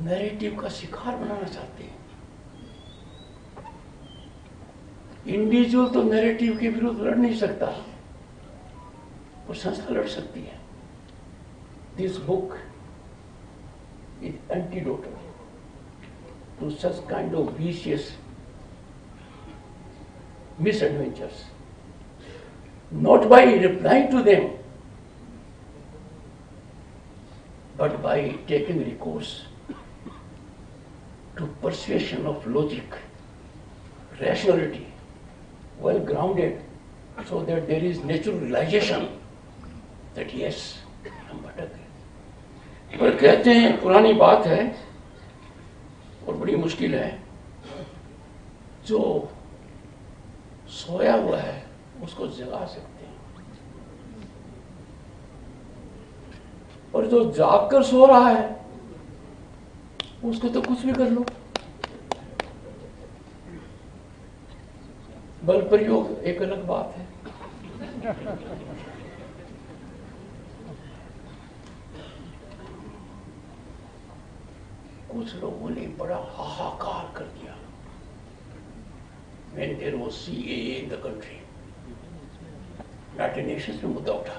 Narrative का शिकार बनाना चाहते हैं। इंडिविजुअल तो नैरेटिव के विरुद्ध लड़ नहीं सकता, और संस्था लड़ सकती है। This book is antidote to such kind of vicious misadventures, not by replying to them, but by taking recourse to persuasion of logic, rationality, well grounded, so that there is natural realization that yes, हम भटक गए। पर कहते हैं पुरानी बात है और बड़ी मुश्किल है, जो सोया हुआ है उसको जगा सकते हैं, और जो जागकर सो रहा है उसको तो कुछ भी कर लो। बल प्रयोग एक अलग बात है। कुछ लोगों ने बड़ा हाहाकार कर दिया when there was CAA in the country। United Nations में मुद्दा उठा।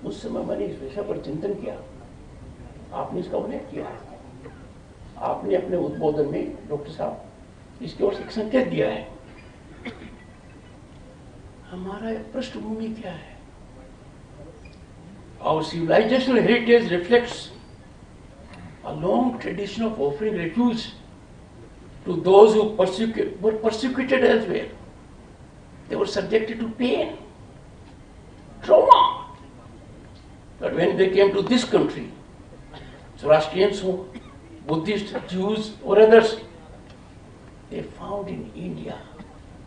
उस समय मैंने इस विषय पर चिंतन किया। आपने इसका उल्लेख किया है, आपने अपने उद्बोधन में डॉक्टर साहब इसकी ओर से एक संकेत दिया है। हमारा पृष्ठभूमि क्या है? Our civilizational heritage reflects a long tradition of offering refuge to those who were persecuted elsewhere. They were subjected to pain, trauma. But when they came to this country, Zoroastrians, Buddhists, Jews, or others, they found in India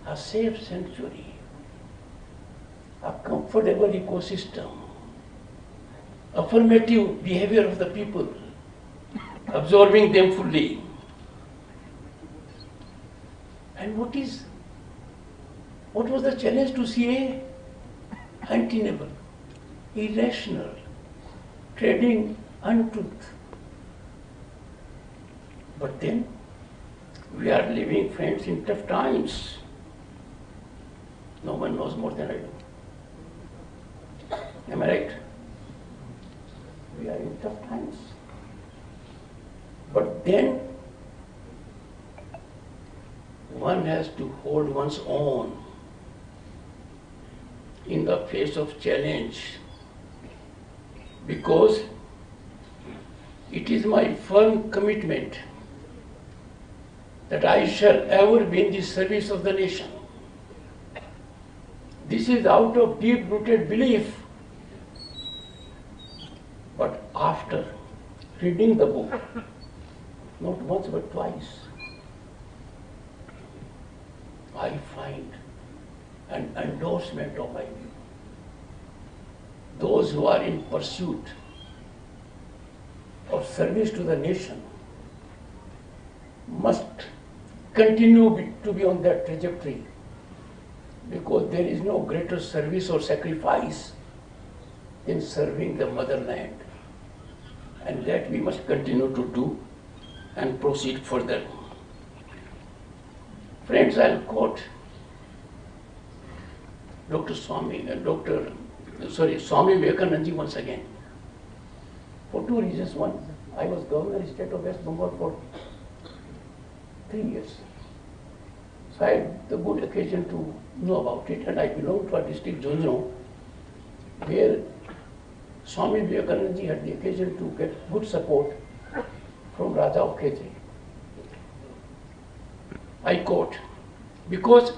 a safe sanctuary, a comfortable ecosystem, affirmative behavior of the people, absorbing them fully. And what was the challenge to CA? Untenable, irrational, treading untruth. But then we are living, friends, in tough times. No one knows more than I do. Am I right? We are in tough times. But then one has to hold one's own in the face of challenge, because it is my firm commitment that I shall ever be in the service of the nation. This is out of deep-rooted belief. But after reading the book, not once but twice, I find an endorsement of my view. Those who are in pursuit of service to the nation must continue to be on that trajectory, because there is no greater service or sacrifice than serving the motherland, and that we must continue to do and proceed further. Friends, I'll quote Swami Vivekananda ji once again, for two reasons. One, I was governor of the state of West Bengal for 3 years. So I had the good occasion to know about it, and I belong to a district, Jhunjhunu, where Swami Vivekananda ji had the occasion to get good support from Raja Ukheji. I quote, because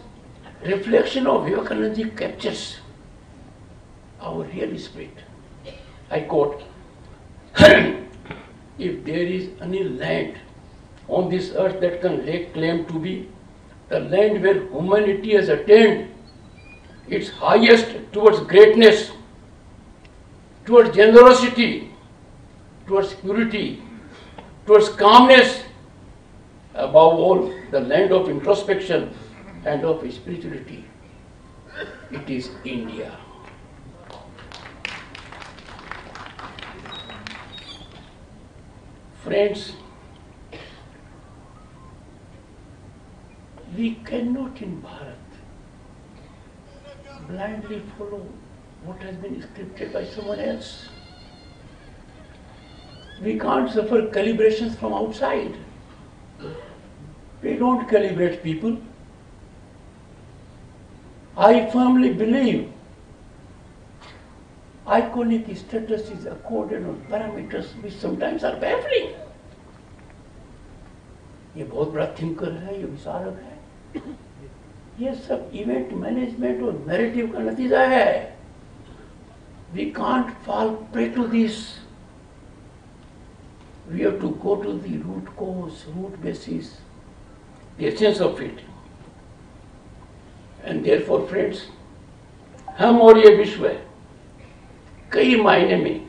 reflection of Vivekananda ji captures our real spirit. I quote, if there is any land on this earth that can lay claim to be the land where humanity has attained its highest towards greatness, towards generosity, towards purity, towards calmness, above all, the land of introspection and of spirituality, it is India. Friends, we cannot in Bharat blindly follow what has been scripted by someone else. We can't suffer calibrations from outside. We don't calibrate people. I firmly believe iconic status is accorded on parameters which sometimes are baffling. ये बहुत बड़ा thinker है, ये विचारक है। ये सब event management और नैरेटिव का नतीजा है। We can't fall prey to this. We have to go to the root cause, root basis, the essence of it. And therefore, friends, हम और ये विश्व है, कई मायने में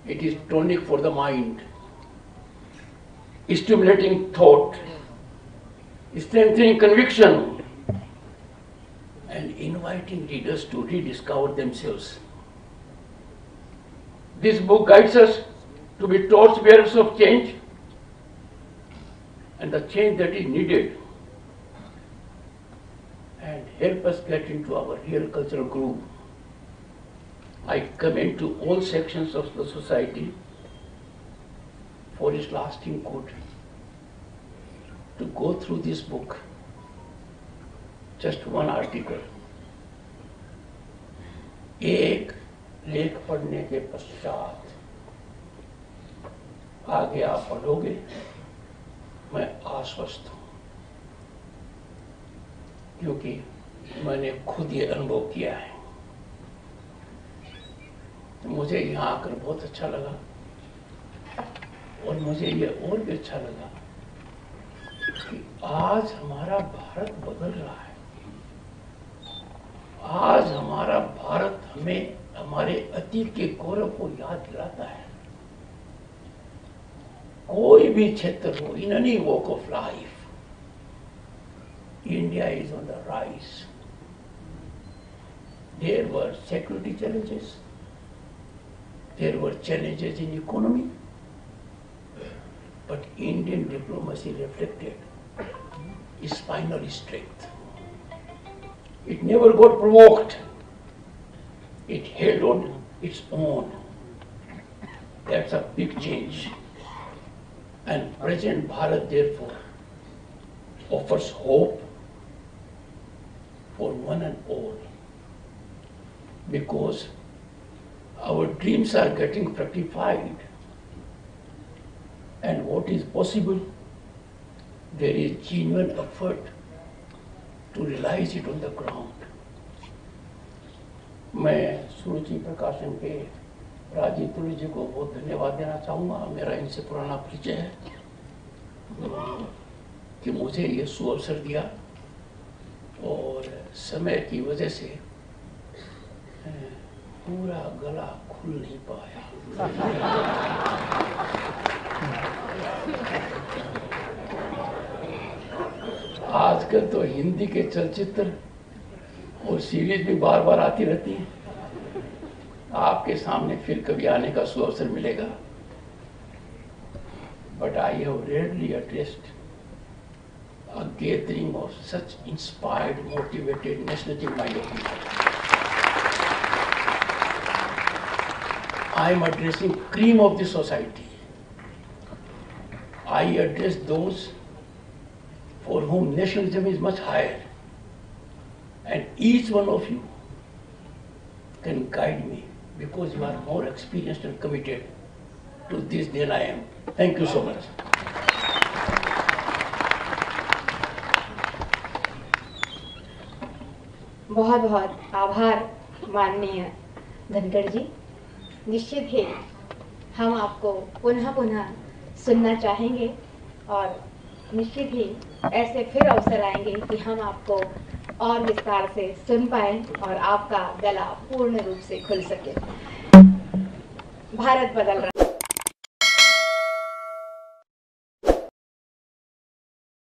it is tonic for the mind, stimulating thought, strengthening conviction, and inviting readers to rediscover themselves. This book guides us to be torchbearers of change and the change that is needed, and help us get into our real cultural groove. I commend to all sections of the society for its lasting good to go through this book. Just one article. एक लेख पढ़ने के पश्चात आगे आप पढ़ोगे, मैं आश्वस्त हूं, क्योंकि मैंने खुद ये अनुभव किया है। तो मुझे यहाँ आकर बहुत अच्छा लगा, और मुझे ये और भी अच्छा लगा कि आज हमारा भारत बदल रहा है। आज हमारा भारत हमें हमारे अतीत के गौरव को याद दिलाता है। कोई भी क्षेत्र हो, in any walk of life, India is on the rise. There were security challenges, there were challenges in economy, but Indian diplomacy reflected its spinal strength. It never got provoked. It held on its own. That's a big change. And present Bharat, therefore, offers hope for one and all, because our dreams are getting fructified, and what is possible, there is genuine effort to realize it on the ground. मैं सुरुचि प्रकाशन के राजीव तुलसी जी को बहुत धन्यवाद देना चाहूँगा। मेरा इनसे पुराना परिचय है कि मुझे ये सुअवसर दिया, और समय की वजह से पूरा गला खुल नहीं पाया। आजकल तो हिंदी के चलचित्र और सीरीज भी बार बार आती रहती हैं। आपके सामने फिर कभी आने का सुअवसर मिलेगा। But I have rarely addressed a gathering of such inspired, motivated, nationalistic-minded people. I am addressing cream of the society. I address those for whom nationalism is much higher, and each one of you can guide me, because you are more experienced and committed to this than I am. Thank you so much. बहुत बहुत आभार माननीय धनखड़ जी। निश्चित ही हम आपको पुनः पुनः सुनना चाहेंगे, और निश्चित ही ऐसे फिर अवसर आएंगे कि हम आपको और विस्तार से सुन पाए और आपका गला पूर्ण रूप से खुल सके। भारत बदल रहा है।